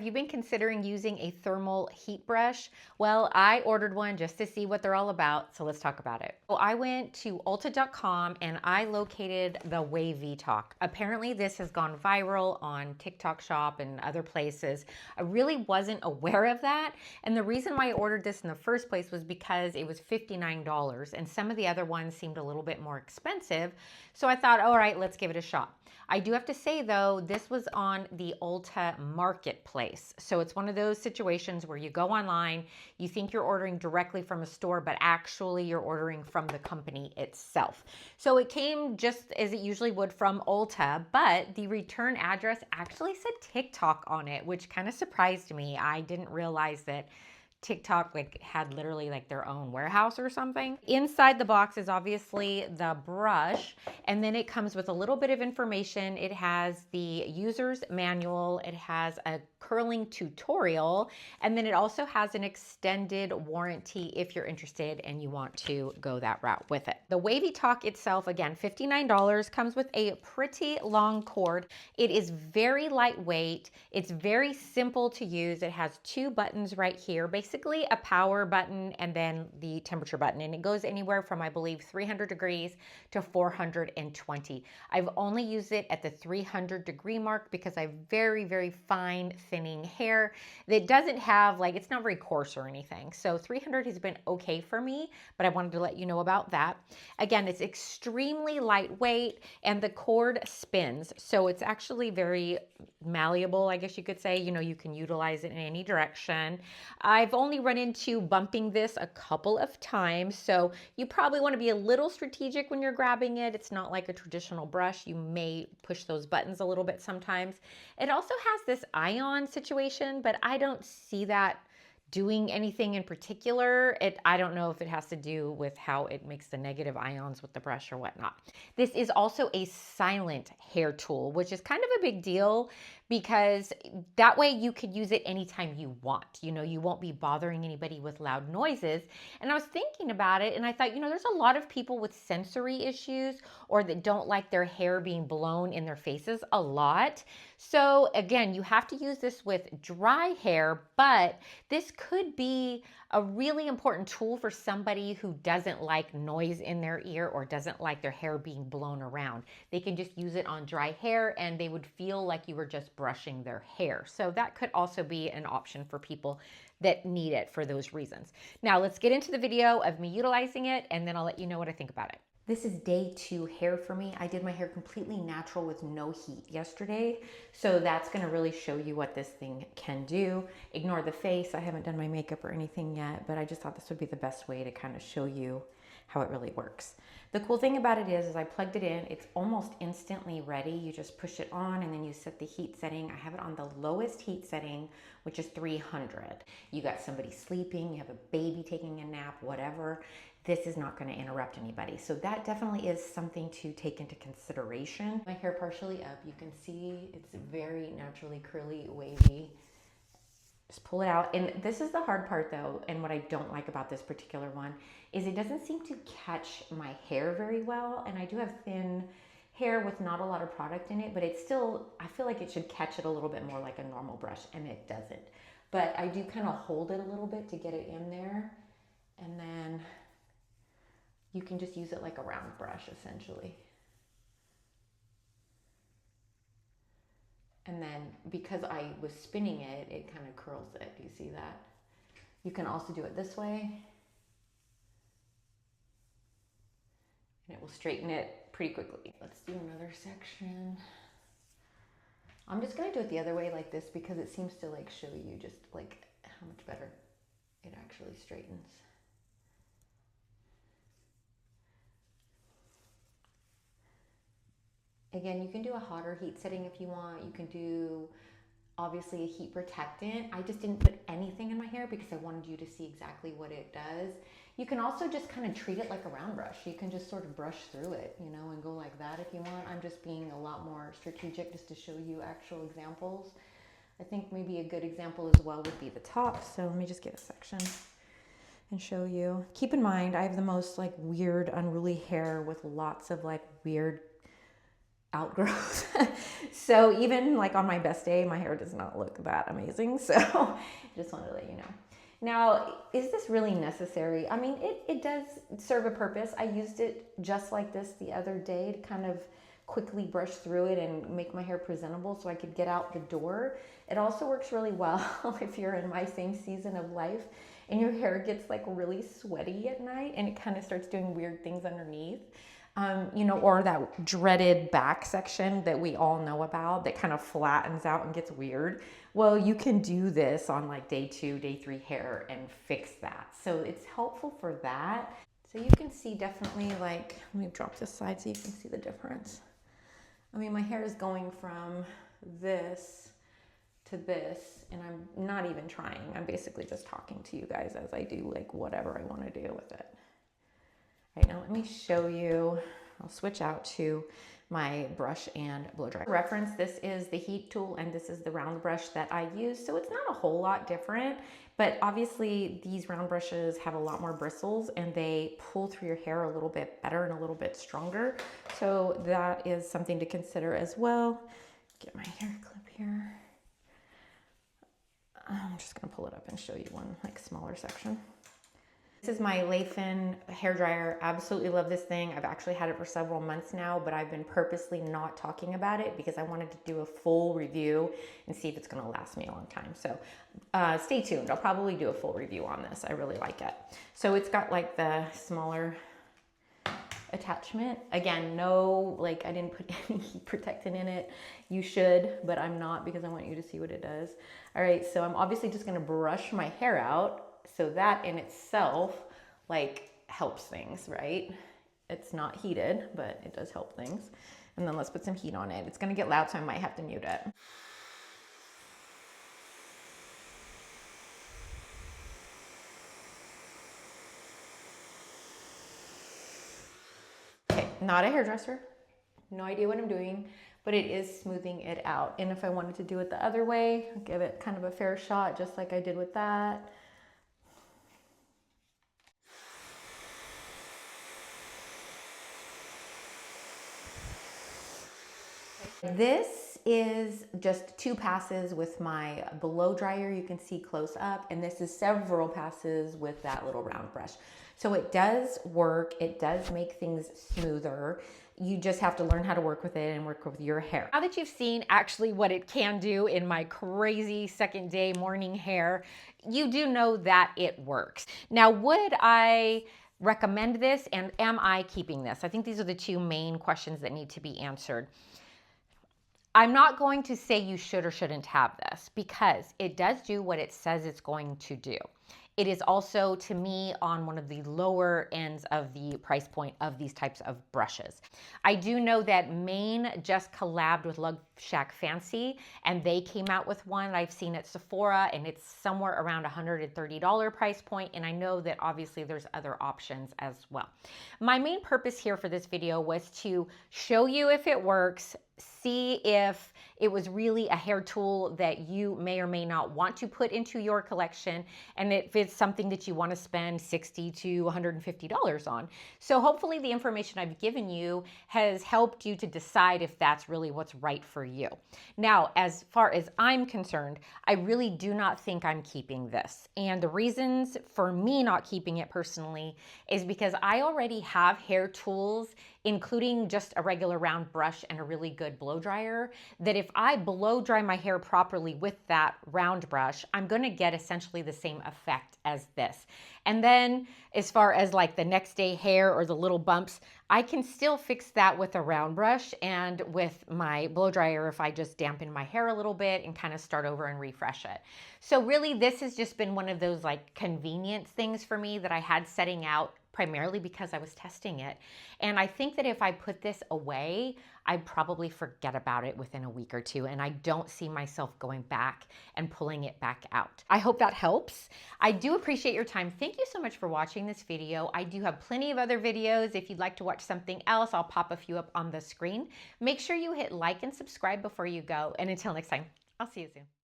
Have you been considering using a thermal heat brush? Well, I ordered one just to see what they're all about, so let's talk about it. So I went to Ulta.com and I located the WAVYTALK. Apparently this has gone viral on TikTok Shop and other places. I really wasn't aware of that, and the reason why I ordered this in the first place was because it was $59 and some of the other ones seemed a little bit more expensive. So I thought, all right, let's give it a shot. I do have to say though, this was on the Ulta marketplace. So it's one of those situations where you go online, you think you're ordering directly from a store, but actually you're ordering from the company itself. So it came just as it usually would from Ulta, but the return address actually said TikTok on it, which kind of surprised me. I didn't realize that TikTok had literally their own warehouse or something. Inside the box is obviously the brush, and then it comes with a little bit of information. It has the user's manual, it has a curling tutorial, and then it also has an extended warranty if you're interested and you want to go that route with it. The WAVYTALK itself, again, $59, comes with a pretty long cord. It is very lightweight. It's very simple to use. It has two buttons right here, basically a power button and then the temperature button, and it goes anywhere from, I believe, 300 degrees to 420. I've only used it at the 300-degree mark because I have very, very fine thinning hair that doesn't have it's not very coarse or anything. So 300 has been okay for me, but I wanted to let you know about that. Again, it's extremely lightweight and the cord spins. So it's actually very malleable, I guess you could say. You can utilize it in any direction. I've only run into bumping this a couple of times, so you probably want to be a little strategic when you're grabbing it. It's not like a traditional brush. You may push those buttons a little bit sometimes. It also has this ion situation, but I don't see that doing anything in particular. I don't know if it has to do with how it makes the negative ions with the brush or whatnot. This is also a silent hair tool, which is kind of a big deal because that way you could use it anytime you want. You won't be bothering anybody with loud noises. And I was thinking about it and I thought, there's a lot of people with sensory issues or that don't like their hair being blown in their faces a lot. So again, you have to use this with dry hair, but this could be a really important tool for somebody who doesn't like noise in their ear or doesn't like their hair being blown around. They can just use it on dry hair and they would feel like you were just brushing their hair. So that could also be an option for people that need it for those reasons. Now let's get into the video of me utilizing it and then I'll let you know what I think about it. This is day 2 hair for me. I did my hair completely natural with no heat yesterday. So that's gonna really show you what this thing can do. Ignore the face. I haven't done my makeup or anything yet, but I just thought this would be the best way to kind of show you how it really works. The cool thing about it is I plugged it in. It's almost instantly ready. You just push it on and then you set the heat setting. I have it on the lowest heat setting, which is 300. You got somebody sleeping, you have a baby taking a nap, whatever. This is not going to interrupt anybody. So that definitely is something to take into consideration. My hair partially up. You can see it's very naturally curly, wavy. Just pull it out. And this is the hard part though, and what I don't like about this particular one is it doesn't seem to catch my hair very well. And I do have thin hair with not a lot of product in it, but it's still, I feel like it should catch it a little bit more like a normal brush, and it doesn't. But I do kind of hold it a little bit to get it in there, and then you can just use it like a round brush essentially. And then because I was spinning it, it kind of curls it. Do you see that? You can also do it this way. And it will straighten it pretty quickly. Let's do another section. I'm just gonna do it the other way like this because it seems to show you just how much better it actually straightens. Again, you can do a hotter heat setting if you want. You can do obviously a heat protectant. I just didn't put anything in my hair because I wanted you to see exactly what it does. You can also just kind of treat it like a round brush. You can just sort of brush through it, and go like that if you want. I'm just being a lot more strategic just to show you actual examples. I think maybe a good example as well would be the top. So let me just get a section and show you. Keep in mind, I have the most weird, unruly hair with lots of weird outgrowth. So even like on my best day, my hair does not look that amazing. So I just wanted to let you know. Now, is this really necessary? I mean, it does serve a purpose. I used it just like this the other day to kind of quickly brush through it and make my hair presentable so I could get out the door. It also works really well if you're in my same season of life and your hair gets like really sweaty at night and it kind of starts doing weird things underneath. You know, or that dreaded back section that we all know about that kind of flattens out and gets weird. Well, you can do this on like day 2, day 3 hair and fix that. So it's helpful for that. So you can see definitely like, let me drop this side so you can see the difference. I mean, my hair is going from this to this and I'm not even trying. I'm basically just talking to you guys as I do like whatever I want to do with it. Right, now let me show you, I'll switch out to my brush and blow dryer. Reference, this is the heat tool and this is the round brush that I use. So it's not a whole lot different, but obviously these round brushes have a lot more bristles and they pull through your hair a little bit better and a little bit stronger. So that is something to consider as well. Get my hair clip here. I'm just gonna pull it up and show you one like smaller section. This is my Laifen hair dryer. Absolutely love this thing. I've actually had it for several months now, but I've been purposely not talking about it because I wanted to do a full review and see if it's gonna last me a long time. So stay tuned. I'll probably do a full review on this. I really like it. So it's got like the smaller attachment. Again, no, like I didn't put any heat protectant in it. You should, but I'm not because I want you to see what it does. All right, so I'm obviously just gonna brush my hair out. So that in itself like helps things, right? It's not heated, but it does help things. And then let's put some heat on it. It's gonna get loud, so I might have to mute it. Okay, not a hairdresser. No idea what I'm doing, but it is smoothing it out. And if I wanted to do it the other way, I'll give it kind of a fair shot, just like I did with that. This is just 2 passes with my blow dryer. You can see close up, and this is several passes with that little round brush. So it does work. It does make things smoother. You just have to learn how to work with it and work with your hair. Now that you've seen actually what it can do in my crazy second day morning hair, you do know that it works. Now, would I recommend this and am I keeping this? I think these are the 2 main questions that need to be answered. I'm not going to say you should or shouldn't have this because it does do what it says it's going to do. It is also, to me, on one of the lower ends of the price point of these types of brushes. I do know that Maine just collabed with Love Shack Fancy, and they came out with one I've seen at Sephora, and it's somewhere around $130 price point, and I know that obviously there's other options as well. My main purpose here for this video was to show you if it works, see if it was really a hair tool that you may or may not want to put into your collection, and if it's something that you want to spend $60 to $150 on. So hopefully the information I've given you has helped you to decide if that's really what's right for you. Now, as far as I'm concerned, I really do not think I'm keeping this. And the reasons for me not keeping it personally is because I already have hair tools, including just a regular round brush and a really good blow dryer, that if I blow dry my hair properly with that round brush, I'm gonna get essentially the same effect as this. And then as far as like the next day hair or the little bumps, I can still fix that with a round brush and with my blow dryer if I just dampen my hair a little bit and kind of start over and refresh it. So really this has just been one of those like convenience things for me that I had setting out primarily because I was testing it. And I think that if I put this away, I'd probably forget about it within a week or 2, and I don't see myself going back and pulling it back out. I hope that helps. I do appreciate your time. Thank you so much for watching this video. I do have plenty of other videos. If you'd like to watch something else, I'll pop a few up on the screen. Make sure you hit like and subscribe before you go. And until next time, I'll see you soon.